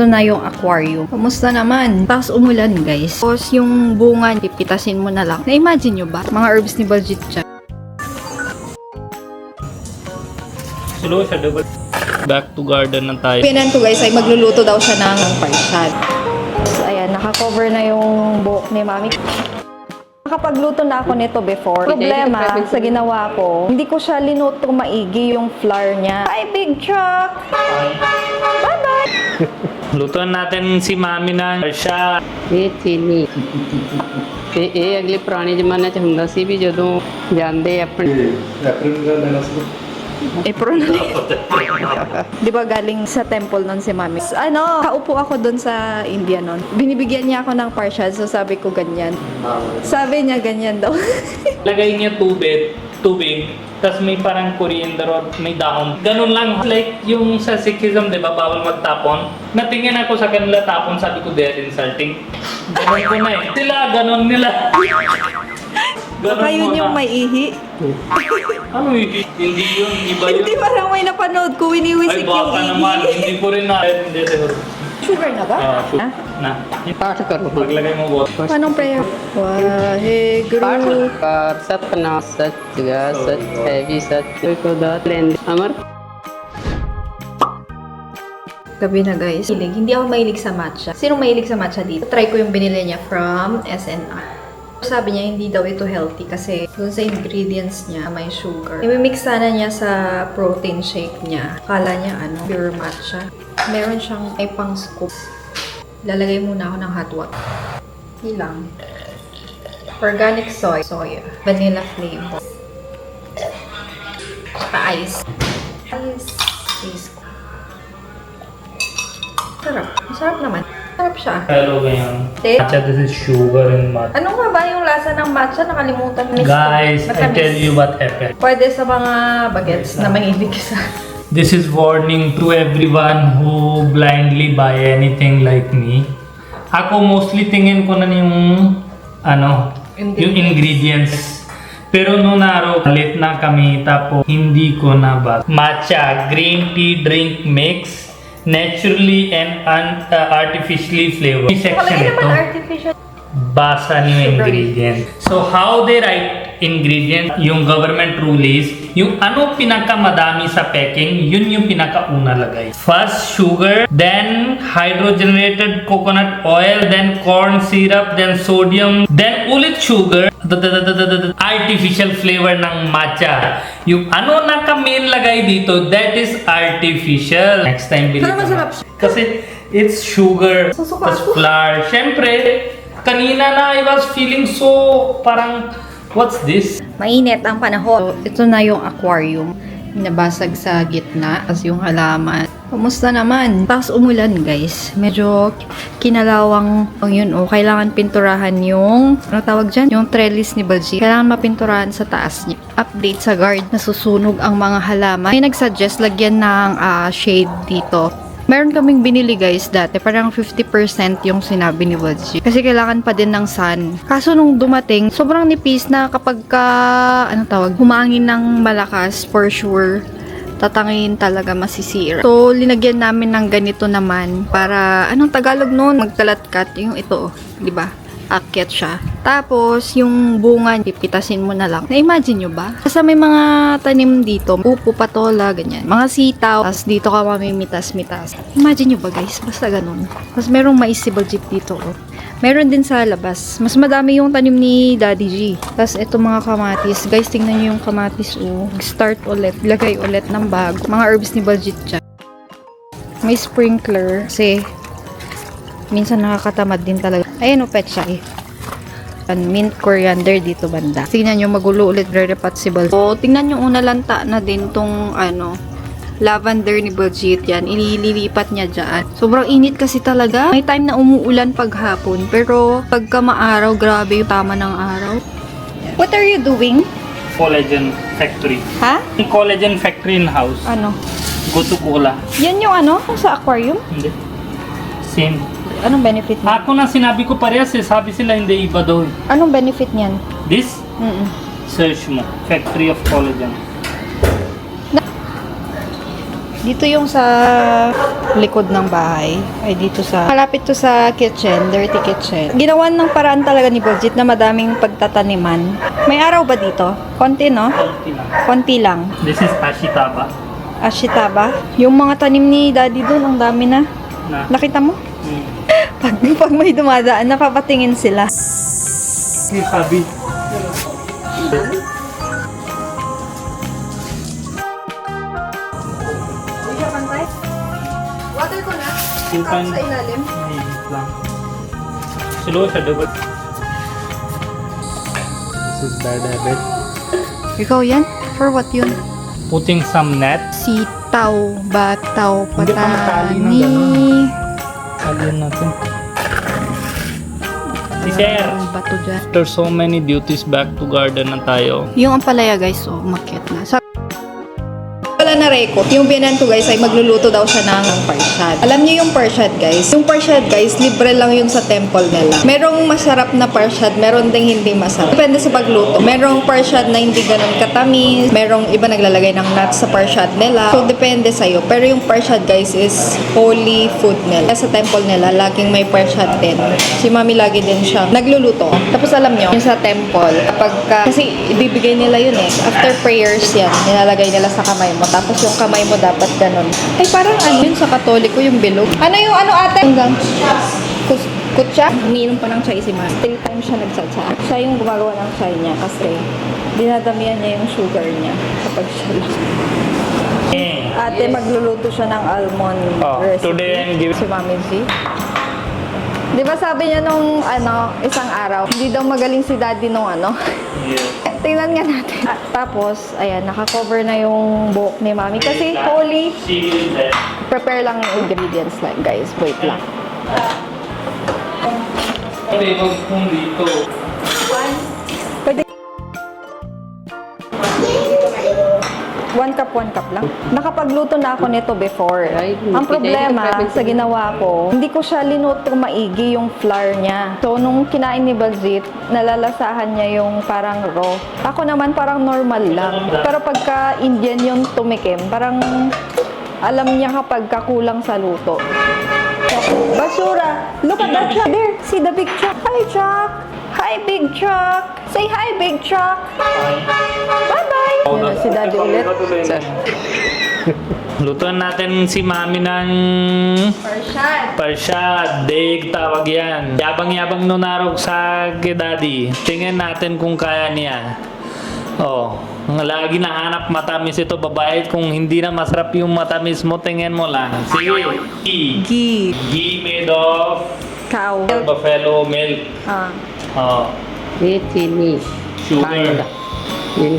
Ito na yung aquarium. Kamusta naman? Tapos umulan, guys. Tapos yung bunga, pipitasin mo na lang. Na-imagine nyo ba? Mga herbs ni Baljit siya. Slow siya, double. Back to garden na tayo. Pinan ko, guys, ay magluluto daw siya ng parshad. So, ayan, nakakover na yung buhok ni Mami. Nakapagluto na ako nito before. Problema sa ginawa ko, hindi ko siya linuto maigi yung flour niya. Hi, big truck! Bye-bye! Lutuan natin si Mami na siya. ਇਹ ਚੀਨੀ ਤੇ ਇਹ ਅਗਲੇ ਪੁਰਾਣੇ ਜ਼ਮਾਨੇ 'ਚ ਹੁੰਦਾ ਸੀ ਵੀ ਜਦੋਂ ਜਾਂਦੇ ਆਪਣੇ April na Di ba galing sa temple nun si Mami? Ano, kaupo ako dun sa India nun. Binibigyan niya ako ng partial, so sabi ko ganyan. Sabi niya ganyan daw. Lagay niya tubig, tapos may parang coriander at may dahon. Ganun lang. Like yung sa Sikhism, di ba, bawal magtapon. Natingin ako sa kanila tapon, sabi ko, they're insulting. Ganun ko na eh. Sila, ganun nila. Baka yun yung may ihi. Ano hindi? Hindi yun, iba yun. Hindi, parang may napanood ko, Ay, winiwisik yung baka naman. ihi. Hindi ko rin na. Hindi siguro. Sugar na ba? Sugar na. ਪਾਠ ਕਰੋ Paglagay mo boss. Anong prayer? ਪਾਠ Waheguru. ਕਰ ਸਤਨਾਮ ਸੱਚ ਗਾ ਸੱਚ ਹੈ ਵੀ ਸੱਚ ਕੋ ਦਾਤ ਲੈਂਦੇ ਅਮਰ Gabi na, guys. Hindi ako mahilig sa matcha. Sino mahilig sa matcha dito? Try ko yung binili niya from SNR. Sabi niya, hindi daw ito healthy kasi dun sa ingredients niya, may sugar. I-mix sana niya sa protein shake niya. Akala niya, pure matcha. Meron siyang may pang scoop. Lalagay muna ako ng hot water. Ilang. Organic soya. Vanilla flavor. Pa-ice. Ice. Sarap. Masarap naman. Sarap siya. Hello ngayon. Te? Matcha, this is sugar in matcha. Ano nga ba yung lasa ng matcha? Nakalimutan ko. Guys, I Matamis. tell you what happened. Pwede sa mga bagets na mahilig sa... This is warning to everyone who blindly buy anything like me. Ako mostly tingin ko na yung yung ingredients. Pero noong araw, late na kami, tapos hindi ko na ba. Matcha, green tea drink mix, naturally and artificially flavored. May section Palagi naman ito. artificial. Basa niyo yung ingredient. So how they write ingredient, yung government rule is, yung ano pinakamadami sa packing, yun yung pinakauna lagay. First sugar, then hydrogenated coconut oil, then corn syrup, then sodium, then ulit sugar, artificial flavor ng matcha. Yung ano naka-main lagay dito, that is artificial. Next time bilhin Pero masarap ka. Kasi it's sugar, Susuka plus ako. flour. Siyempre, kanina na I was feeling so parang, what's this? Mainit ang panahon. Ito na yung aquarium. Nabasag sa gitna as yung halaman. Kamusta naman? Tapos umulan, guys. Medyo kinalawang yun. Kailangan pinturahan yung tawag dyan? Yung trellis ni Baljit. Kailangan mapinturahan sa taas niya. Update sa guard. Nasusunog ang mga halaman. May nagsuggest lagyan ng shade dito. Meron kaming binili, guys, dati. Parang 50% yung sinabi ni Baljit. Kasi kailangan pa din ng sun. Kaso nung dumating, sobrang nipis na kapag humangin ng malakas, for sure, tatangin talaga masisira. So, linagyan namin ng ganito naman para, anong Tagalog nun? Magtalatkat. Yung ito, di ba? Akyat siya. Tapos, yung bunga, pipitasin mo na lang. Na-imagine nyo ba? Kasi may mga tanim dito, upo, patola, ganyan. Mga sitaw, tapos dito ka mamimitas-mitas. Imagine nyo ba, guys? Basta ganun. Tapos merong mais si Baljit dito. Meron din sa labas. Mas madami yung tanim ni Daddy G. Tapos ito mga kamatis. Guys, tingnan nyo yung kamatis. Start ulit. Lagay ulit ng bago. Mga herbs ni Baljit dyan. May sprinkler. Kasi minsan nakakatamad din talaga. Ayan pet siya eh. Mint coriander dito banda. Tingnan nyo, magulo ulit re-repat si Baljit. So, tingnan nyo una lanta na din tong lavender ni Baljit yan. Inililipat niya dyan. Sobrang init kasi talaga. May time na umuulan paghapon. Pero pagka maaraw, grabe yung tama ng araw. What are you doing? Collagen factory. Ha? Collagen factory in house. Ano? Go to cola. Yan yung sa aquarium? Hindi. Same. Anong benefit niyan? Ako na sinabi ko parehas eh. Sabi sila hindi iba daw. Anong benefit niyan? This? Search mo. Factory of collagen. Dito yung sa likod ng bahay. Ay, dito sa... Malapit to sa kitchen, dirty kitchen. Ginawan ng paraan talaga ni Boljit na madaming pagtataniman. May araw ba dito? Konti, no? Konti lang. Konti lang. This is ashitaba. Ashitaba. Yung mga tanim ni Daddy doon, ang dami na. Na. Nakita mo? Pag may dumadaan, napapatingin sila. Hey, Fabi. Water ko na. Yung pan- Sa ilalim. Mahigit lang. Slow siya, diba? This is bad habit. Ikaw yan? For what yun? Putting some net. Sitaw, bataw, Hindi pa matali ng patani. ganun. Alin natin. Si Sir. Ang bato dyan. After so many duties, back to garden na tayo. Yung ampalaya guys, oh, umakyat na. Wala na record. Yung biyanan ko guys ay magluluto daw siya ng parshad. Alam niyo yung parshad guys? Yung parshad guys, libre lang yun sa temple nila. Merong masarap na parshad, meron ding hindi masarap. Depende sa pagluto. Merong parshad na hindi ganun katamis. Merong iba naglalagay ng nuts sa parshad nila. So depende sa'yo. Pero yung parshad guys is holy food nila. Kaya sa temple nila, laging may parshad din. Si mami lagi din siya nagluluto. Tapos alam niyo, yung sa temple, kasi ibibigay nila yun eh. After prayers yan, nilalagay nila sa kamay mo. Tapos yung kamay mo dapat ganun. Ay, parang ano yun sa katoliko yung bilog. Ano yung ano ate? Hanggang kutsa? Umiinom pa ng chai si Ma. 3 times siya nagtsatsa. Siya yung gumagawa ng chai niya kasi dinadamihan niya yung sugar niya kapag siya lang. Ate, magluluto siya ng almond recipe. Today I'm giving... Si Mami G. Di ba sabi niya nung isang araw, hindi daw magaling si Daddy nung Yeah. Tingnan nga natin. Tapos, ayan, nakakover na yung buhok ni Mami. Kasi holy, She will there. prepare lang yung ingredients like guys. Wait lang. Okay, wag kung dito. Pwede. 1 cup lang. Nakapagluto na ako nito before. Ay, Ang problema sa ginawa ko, hindi ko siya linuto maigi yung flour niya. So, nung kinain ni Baljit, nalalasahan niya yung parang raw. Ako naman parang normal lang. Pero pagka Indian yung tumikim, parang alam niya kapag kakulang sa luto. Basura! Look at that truck there! See the big truck! Hi, truck! Hi, big truck! Say hi, big truck! Bye-bye! Yan si Daddy ulit. Lutuan natin si Mami ng Parshad! parshad. Daig tawag yan. Yabang-yabang nunarog sa kay Daddy. Tingnan natin kung kaya niya. Oh, lagi nahanap matamis ito babae. Kung hindi na masarap yung matamis mo, tingnan mo lang. Sige, ghee. Ghee. Ghee made of Cow. buffalo milk. Ah. Oh, chini. sugar. Yun.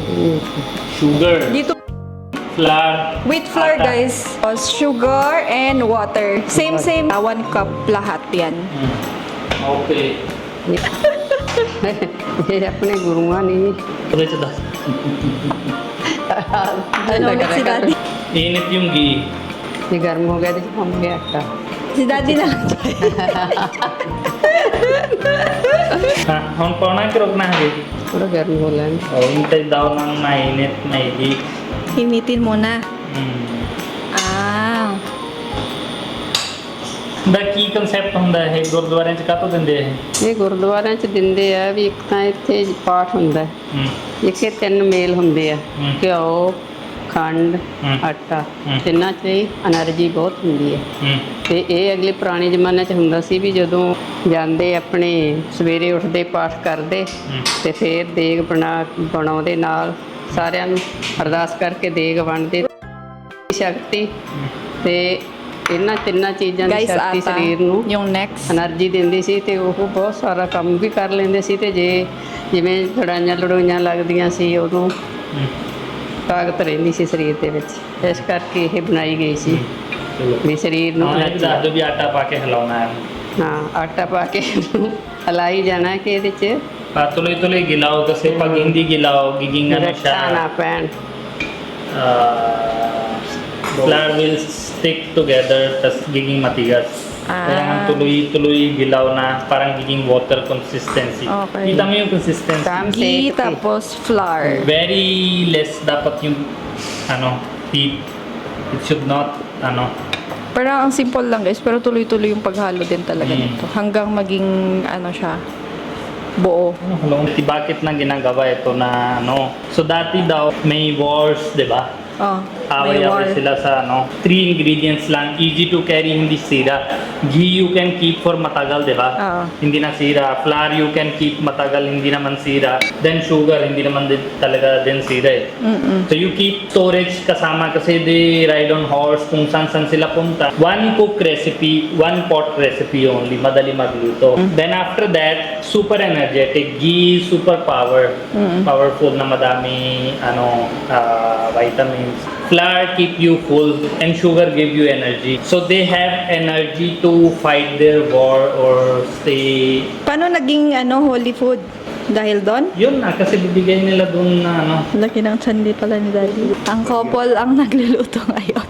Sugar. Dito, Flour. wheat flour guys. Sugar and water. Same. 1 cup lahat yan. Okay. ये अपने गुरुआ नहीं Pwede siya daw. Ano ulit si Daddy? Init yung ghee. ये गर्म हो गया तो हम गया आटा Si Daddy na lang. Ha, hon pa na kirog na ghee. थोड़ा गर्म हो लें Oh, hintay daw ng mainit na ghee. Hinitin mo na. Ah. ਦਾ ਕੀ ਕਨਸੈਪਟ ਹੁੰਦਾ ਹੈ ਗੁਰਦੁਆਰਿਆਂ ਚ ਕਾਹਤੋਂ ਦਿੰਦੇ ਇਹ ਇਹ ਗੁਰਦੁਆਰਿਆਂ 'ਚ ਦਿੰਦੇ ਆ ਵੀ ਇੱਕ ਤਾਂ ਇੱਥੇ ਪਾਠ ਹੁੰਦਾ ਇੱਕੇ 3 ਮੇਲ ਹੁੰਦੇ ਆ ਹਮ। ਘਿਓ ਖੰਡ ਹਮ। ਆਟਾ ਹਮ। ਤਿੰਨਾਂ 'ਚ ਹੀ એનર્ਜੀ ਬਹੁਤ ਹੁੰਦੀ ਹੈ ਤੇ ਇਹ ਅਗਲੇ ਪੁਰਾਣੇ ਜ਼ਮਾਨੇ 'ਚ ਹੁੰਦਾ ਸੀ ਵੀ ਜਦੋਂ ਜਾਂਦੇ ਆਪਣੇ ਸਵੇਰੇ ਉੱਠਦੇ ਪਾਠ ਕਰਦੇ ਤੇ ਫਿਰ ਦੇਗ ਬਣਾਉਂਦੇ ਨਾਲ ਸਾਰਿਆਂ ਨੂੰ ਅਰਦਾਸ ਕਰਕੇ ਦੇਗ ਵੰਡਦੇ ਸ਼ਕਤੀ ਤੇ ਇਹਨਾਂ ਤਿੰਨਾਂ ਚੀਜ਼ਾਂ ਦੀ Guys, ਸ਼ਕਤੀ ata. ਸਰੀਰ ਨੂੰ Yung next. એનર્ਜੀ ਦਿੰਦੀ ਸੀ ਤੇ ਉਹ ਬਹੁਤ ਸਾਰਾ ਕੰਮ ਵੀ ਕਰ ਲੈਂਦੇ ਸੀ ਤੇ ਜੇ ਜਿਵੇਂ ਲੜਾਈਆਂ ਲੱਗਦੀਆਂ ਸੀ ਉਦੋਂ ਤਾਕਤ ਰਹਿੰਦੀ ਸੀ ਸਰੀਰ ਦੇ ਵਿੱਚ ਇਸ ਕਰਕੇ ਇਹ ਬਣਾਈ ਗਈ ਸੀ ਵੀ ਸਰੀਰ ਨੂੰ ਹਾਂ ਇਹ energy- ਦੱਸ ਦਿਓ ਵੀ ਆਟਾ ਪਾ ਕੇ ਹਿਲਾਉਣਾ ਹੈ ਹਾਂ ਆਟਾ ਪਾ ਕੇ ਇਹਨੂੰ ਹਲਾਈ ਜਾਣਾ ਕਿ ਇਹਦੇ 'ਚ Patuloy-tuloy gilaw kasi pag hindi gilaw, giging ano ਰੱਟਾ ਨਾ siya, ਪੈਣ flour will stick together, tas giging matigas. Kailangan Ah. tuloy-tuloy gilaw na parang giging water consistency. Okay. Kita mo yung consistency. Tam- Ghee Safety. tapos flour. Very less dapat yung ano, heat. It should not, Parang ang simple lang guys, pero tuloy-tuloy yung paghalo din talaga nito. Hanggang maging siya, buo. Bakit na ginagawa ito na So dati daw may wars, 'di ba? May war. Away-away sila sa 3 ingredients lang, easy to carry, hindi sira. Ghee you can keep for matagal, 'di ba? Hindi na sira. Flour you can keep matagal, hindi naman sira. Then sugar, hindi naman talaga din sira eh. So you keep storage kasama kasi they ride on horse kung saan sila punta. One cook recipe, one pot recipe only, madali magluto. Then after that, super energetic, ghee, super powerful na madami vitamins. Flour keep you full and sugar give you energy. So they have energy to fight their war or stay. Paano naging holy food? Dahil doon? Yun na, kasi bibigay nila doon na Laki ng sandi pala ni Daddy. Ang couple ang nagluluto ngayon.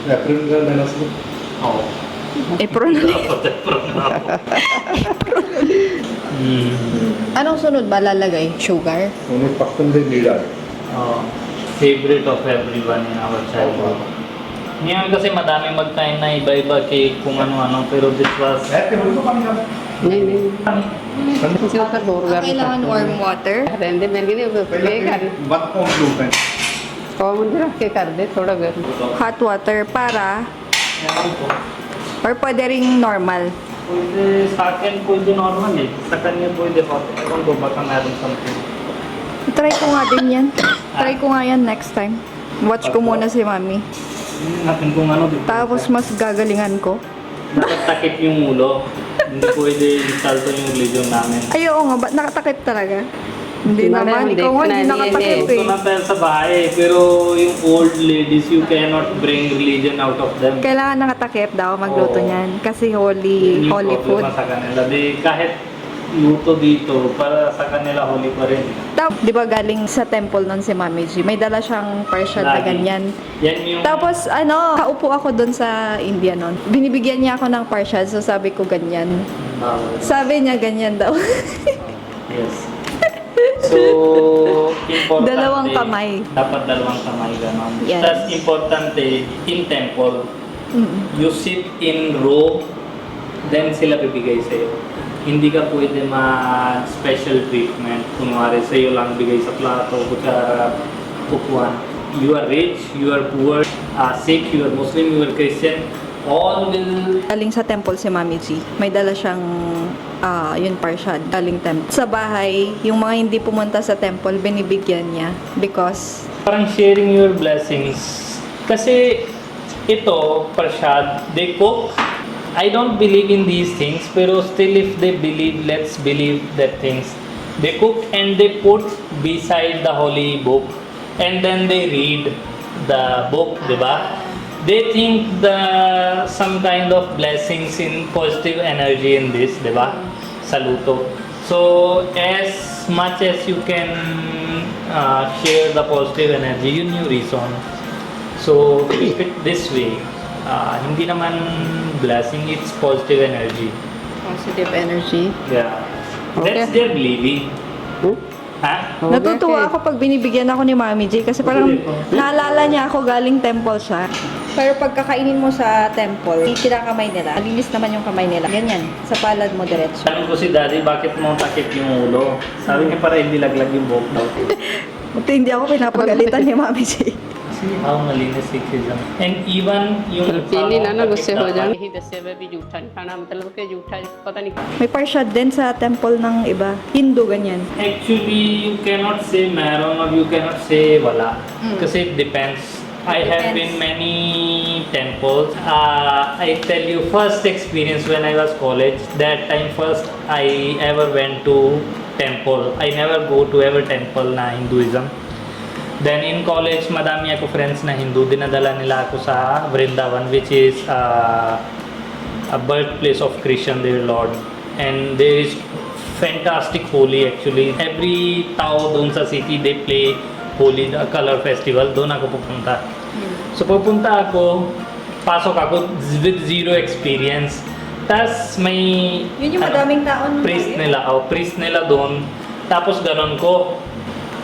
April का महीना से Oo. Apron. Anong sunod ba lalagay? Sugar? उन्हें पक्कन they need आए Favorite of everyone in our childhood. Ngayon kasi madami magkain na iba-iba cake kung ano-ano, pero this was नहीं इसके ऊपर bore Kailangan warm water. रहने मेरे लिए कर वन पॉइंट ग्लूटेन कॉमन रख के कर दे थोड़ा गर्म Hot water para or pwede ring normal. Pwede sa akin, pwede normal eh. Sa kanya pwede hot. Ewan ko baka meron something. Try ko nga din yan. Try ko nga yan next time. Watch ko muna si Mami. Natin kung ano. Tapos mas gagalingan ko. Dapat takip yung ulo. Hindi pwede salto yung religion namin. Ay, oo nga. Ba't nakatakip talaga? Hindi naman. Hindi, Ikaw nga, hindi hindi, nakatakip Ito eh. na tayo sa bahay. Pero yung old ladies, you cannot bring religion out of them. Kailangan nakatakip daw magluto Oo. niyan. Kasi Yun holy yung food. problema sa kanila. Di, kahit luto dito, para sa kanila holy pa rin. Tapos, di ba galing sa temple nun si Mami G? May dala siyang parshad na Lagi. ganyan. Yan yung... Tapos, kaupo ako doon sa India nun. Binibigyan niya ako ng parshad, so sabi ko ganyan. Sabi niya ganyan daw. Yes. So, importante. Dalawang kamay. Dapat dalawang kamay ganon. Yes. Tapos importante, in temple, you sit in row, then sila bibigay sa'yo. Hindi ka pwede ma-special treatment. Kunwari, sa'yo lang bigay sa plato, kutsara, upuan. You are rich, you are poor, Sikh, you are Muslim, you are Christian, all will... Galing sa temple si Mami G. May dala siyang yun parshad. Galing temple. Sa bahay, yung mga hindi pumunta sa temple, binibigyan niya. Because, Parang sharing your blessings. Kasi ito, prashad, they cook. I don't believe in these things, pero still if they believe, let's believe that things. They cook and they put beside the holy book and then they read the book, diba? They think some kind of blessings in positive energy in this, diba? Saluto. So as much as you can share the positive energy, yun yung reason. So keep it this way. Hindi naman blessing, it's positive energy. positive energy. Yeah. That's Okay. their believing. Ha? Natutuwa ako pag binibigyan ako ni Mami J kasi parang naalala niya ako galing temple siya. Pero pag kakainin mo sa temple, kinakamay nila. Malinis naman yung kamay nila. Ganyan, sa palad mo diretso. Tanong ko si daddy, bakit mo takip yung ulo? Sabi niya para hindi laglag yung buhok daw. Buti hindi ako pinapagalitan ni Mami J. See how malinis Sikhism. And even yung... चीनी ना ना गुस्से हो जाए ही दसे हुए भी जूठा नहीं खाना मतलब कि जूठा पता नहीं May parshad din sa temple ng iba. Hindu, ganyan. Actually, you cannot say meron or you cannot say wala. Kasi it depends. I have been many temples. I tell you, first experience when I was college, that time first I ever went to temple. I never go to ever temple na Hinduism. Then in college, madami ako friends na Hindu. Dinadala nila ako sa Vrindavan, which is a birthplace of Krishna, their Lord. And there is fantastic Holi actually. Every tao doon sa city, they play Holi, the color festival. Doon ako pupunta. So pupunta ako, pasok ako with zero experience. Tas may Yun yung madaming tao nung priest nila doon. Tapos ganon ko.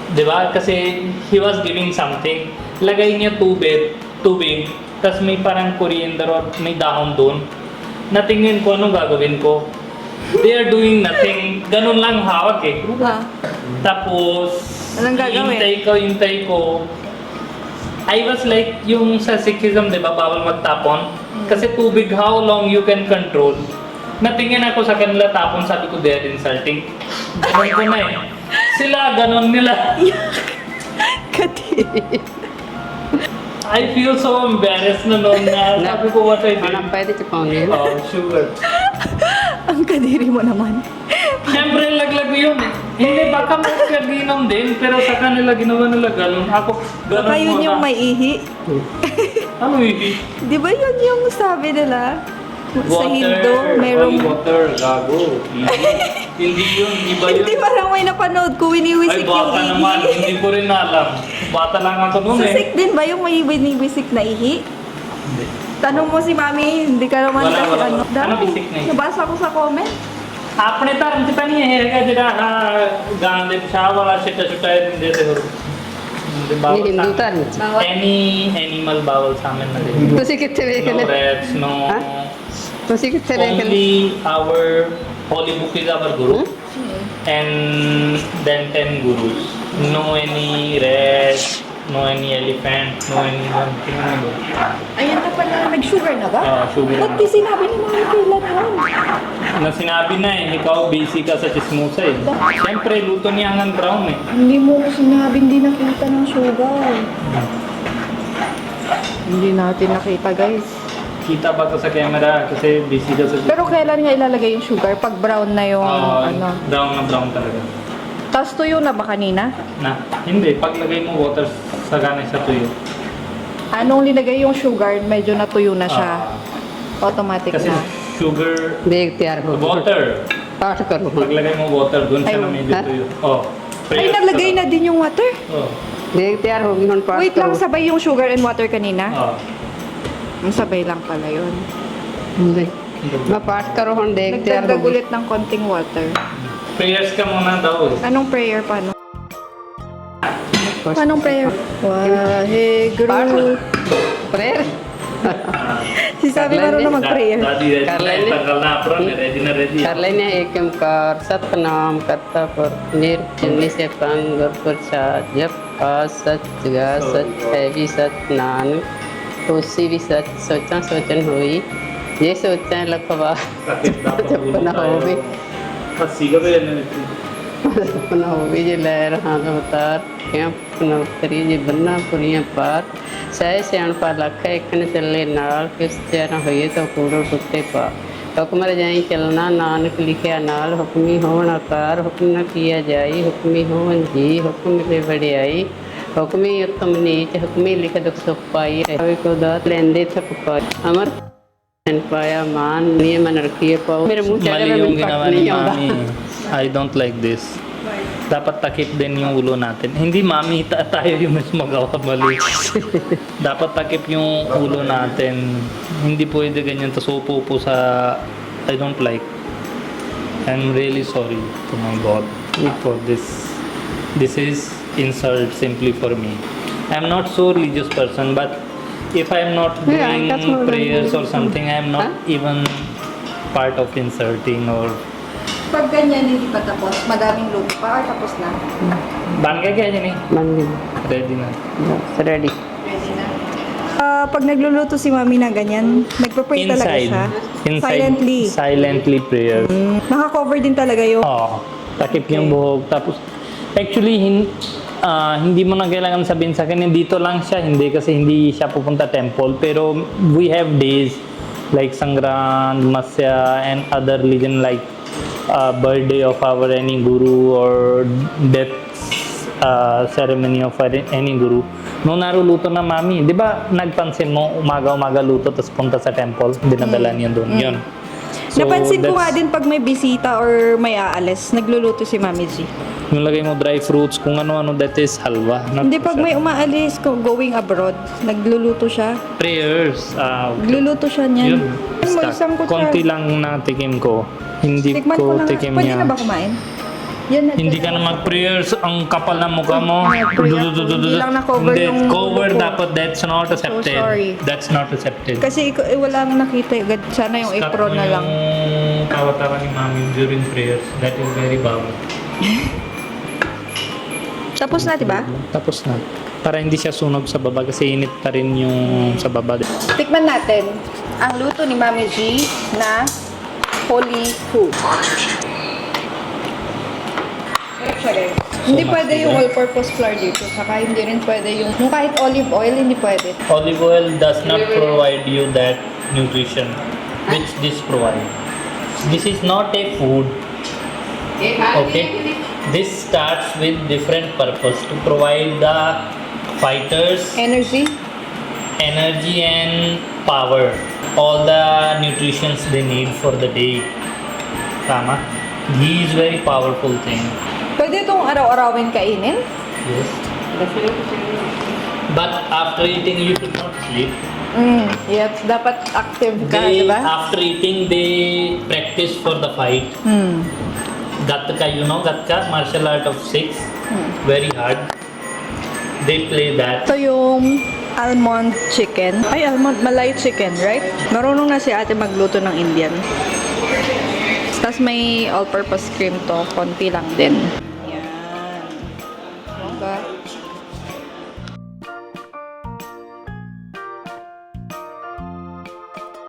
'Di ba? Kasi he was giving something. Lagay niya tubig, tubig, tas may parang coriander or may dahon doon. Natingin ko anong gagawin ko. They are doing nothing. Ganun lang hawak eh. Ha? Tapos, Anong gagawin? hintay ko. I was like, yung sa Sikhism, di ba, bawal magtapon? Kasi tubig, how long you can control? Natingin ako sa kanila tapon, sabi ko, they're insulting. Ganun ko na eh. Sila, ganun nila. I feel so embarrassed na noon na sabi ko what I did. Anong pwede chupaungin? Oh, sugar. Ang kadiri mo naman. Siyempre, laglag yun eh. Hindi, baka magkaginom din, pero sa kanila ginawa nila ganun. Ako, ganun Baka yun yung muna. may ihi. Ano ihi? Di ba yun yung sabi nila? Sa Water. Hindu, merong... Holy water, gago. Hindi yun, iba yun. Hindi, parang may napanood ko, Ay, winiwisik yung bata ihi. naman, hindi ko rin alam. Bata lang ako noon Sa eh. Sikh din ba yung may winiwisik na ihi? Hindi. Tanong mo si Mami, hindi ka naman Wala, kasi wala. ano. Ano bisik na ihi? Nabasa ko sa comment. ਆਪਣੇ ਧਰਮ ਚ ਤਾਂ ਨਹੀਂ ਇਹ ਹੈਗਾ ਜਿਹੜਾ ਗਾਂ ਦੇ ਪਿਸ਼ਾਬ ਵਾਲਾ ਛਿੱਟਾ ਛੁੱਟਾ ਦਿੰਦੇ ਤੇ ਹੋਰ ਇਹ ਹਿੰਦੂ ਧਰਮ ਚ ਐਨੀ ਐਨੀਮਲ ਬਾਵਲ ਸਾਹਮਣੇ ਨਾ ਦੇ ਤੁਸੀਂ ਕਿੱਥੇ ਵੇਖ no ਲਏ rats no Huh? ਤੁਸੀਂ ਕਿੱਥੇ ਵੇਖ ਲਏ only our holy book is our guru and then 10 gurus no any rat no any elephant no any one Ayan na pala, nag-sugar na ba? sugar Ba't di sinabi ni Mami kailan yun? na sinabi na eh ikaw busy ka sa chismosa eh siyempre luto niya ang brown eh Hindi mo ko sinabi, hindi nakita ng sugar. Hindi natin nakita, guys. kita ba to sa camera kasi busy ka sa Pero kailan nga ilalagay yung sugar? Pag brown na yung ano. brown na brown talaga Tapos tuyo na ba kanina? na hindi paglagay mo water sa ganay sa tuyo Anong linagay yung sugar, medyo natuyo na siya. Automatic kasi na. sugar ਦੇਗ ਤਿਆਰ ਹੋ water ਪਾਠ ਕਰੋ paglagay mo water dun siya na Ayun. medyo Ha? tuyo oh Ay, nalagay na din yung water. oh ਦੇਗ ਤਿਆਰ ਹੋ ਗਈ ਹੁਣ ਪਾਠ Wait lang, ਕਰੋ sabay yung sugar and water kanina? oh Sabay lang pala yun. hindi ਮੈਂ ਪਾਠ ਕਰੋ ਹੁਣ ਦੇਗ ਤਿਆਰ ਹੋ Nagdagdag ਗਈ ulit ng konting water. prayers ka muna daw Anong prayer? Paano? Anong prayer? Waheguru. prayer Si Sabi marunong mag-prayer. dadi ready Kar na ਲੈਣੇ। tanggal na apron ready na ready ਕਰ ਲੈਨੇ ਏਕ ਓੰਕਾਰ ਸਤਨਾਮ ਕਰਤਾ ਪੁਰ ਨਿਰਜਨੀ ਸੇ ਪੰਗ ਗੁਰ ਪ੍ਰਸਾਦ ਜਪ ਆ ਸਚ ਜਗਾ ਸਚ ਹੈ ਵੀ ਸਚ ਨਾਨਕ ਹੋਸੀ ਵੀ ਸਚ ਸੋਚਾਂ ਸੋਚਨ ਹੋਈ ਜੇ ਸੋਚਾਂ ਲਖਵਾ ਜਪਨਾ ਹੋਵੇ ਹੱਸੀ ਕਦੇ ਇਹਨੇ ਜਪਨਾ ਹੋਵੇ ਜੇ ਲੈ ਰਹਾ ਅਵਤਾਰ ਕਿਉਂ ਪਨਉਤਰੀ ਜੇ ਬੰਨਾ ਪੁਰੀਆਂ ਪਾਰ ਸਹਿ ਸਿਆਣਪਾ ਲੱਖ ਇੱਕ ਨ ਚੱਲੇ ਨਾਲ ਕਿਸ ਤਰ੍ਹਾਂ ਹੋਈਏ ਤਾਂ ਕੂੜੋ ਟੁੱਟੇ ਪਾ ਹੁਕਮ ਰਜਾਈ ਚਲਣਾ ਨਾਨਕ ਲਿਖਿਆ ਨਾਲ ਹੁਕਮੀ ਹੋਣ ਆਕਾਰ ਹੁਕਮ ਨ ਕੀਆ ਜਾਈ ਹੁਕਮੀ ਹੋਣ ਜੀ ਹੁਕਮ ਤੇ ਵਡਿਆਈ ਹੁਕਮੀ ਉਤਮ ਨੀਚ ਹੁਕਮੀ ਲਿਖ ਦੁਖ ਸੁਖ ਪਾਈ ਰਹੇ ਕੋ ਦਾਤ ਲੈਂਦੇ ਥਕ ਪਾਈ ਅਮਰ ਤਨ ਪਾਇਆ ਮਾਨ ਨਿਯਮ ਨ ਰਖੀਏ ਪਾਉ ਮੇਰੇ ਮੂੰਹ ਚ mali ਮੈਨੂੰ yung ਪੱਟ ginawa ni ਨਹੀਂ ਆਉਂਦਾ mami I don't like this dapat takip din yung ulo natin hindi mami tayo yung mismo gawa mali dapat takip yung ulo natin hindi pwede ganyan tas upo sa I don't like I'm really sorry to my God for this is insult simply for me I'm not so religious person but if I'm not Yeah, doing that's more prayers or than- something I'm not Huh? even part of insulting or Pag ganyan hindi pa tapos, madaming luto pa or tapos na? ban kaya kaya ni ਮੰਨ ready na ready Ready na. Pag nagluluto si Mami na ganyan, nagpa-pray talaga siya? silently prayer Naka-cover din talaga yung... oh takip yung buhok tapos actually hindi mo na kailangan sabihin sa akin dito lang siya hindi kasi hindi siya pupunta temple pero we have days like Sangrand, Masya and other religion like birthday of our any guru or death ceremony of any guru no naruluto na mami di ba nagpansin mo umaga luto tapos punta sa temple dinadala niya doon yun So, Napansin ko that's- nga din pag may bisita or may aalis, nagluluto si Mami G. yung lagay mo dry fruits kung ano that is halwa not Hindi, pag siya. may umaalis ko going abroad, nagluluto siya. prayers okay. Nagluluto siya niyan. Yun. Mo isang kutsara. Konti lang na tikim ko. Hindi Tikman ko ko lang. tikim Pwede niya. na ba kumain? Yan, Hindi ka na mag-prayers, ang kapal ng mukha mo. Hindi lang na-cover Hindi, yung cover ulo ko. dapat, that's not accepted. sorry. That's not accepted. Kasi walang nakita. Sana yung Stop apron mo na lang. yung tawa-tawa ni mami during prayers. That is very bawal. Tapos na, diba? Tapos na. Para hindi siya sunog sa baba kasi init pa rin yung sa baba. Tikman natin ang luto ni Mami G na holy food. Hindi pwede yung all-purpose flour dito. Saka hindi rin pwede yung kahit olive oil, hindi pwede. Olive oil does not provide you that nutrition which this provides. This is not a food. Okay? This starts with different purpose to provide the fighters Energy. energy and power. All the nutritions they need for the day. Tama? Ghee is very powerful thing. Pwede itong araw-arawin kainin? Yes. But after eating, you should not sleep. Yes, dapat active ka, They, diba? after eating, they practice for the fight. Gatka, you know Gatka? Martial art of 6. Very hard. They play that. Ito yung almond chicken. Ay, Malay chicken, right? Marunong na si ate magluto ng Indian. Tapos may all-purpose cream to. Konti lang din.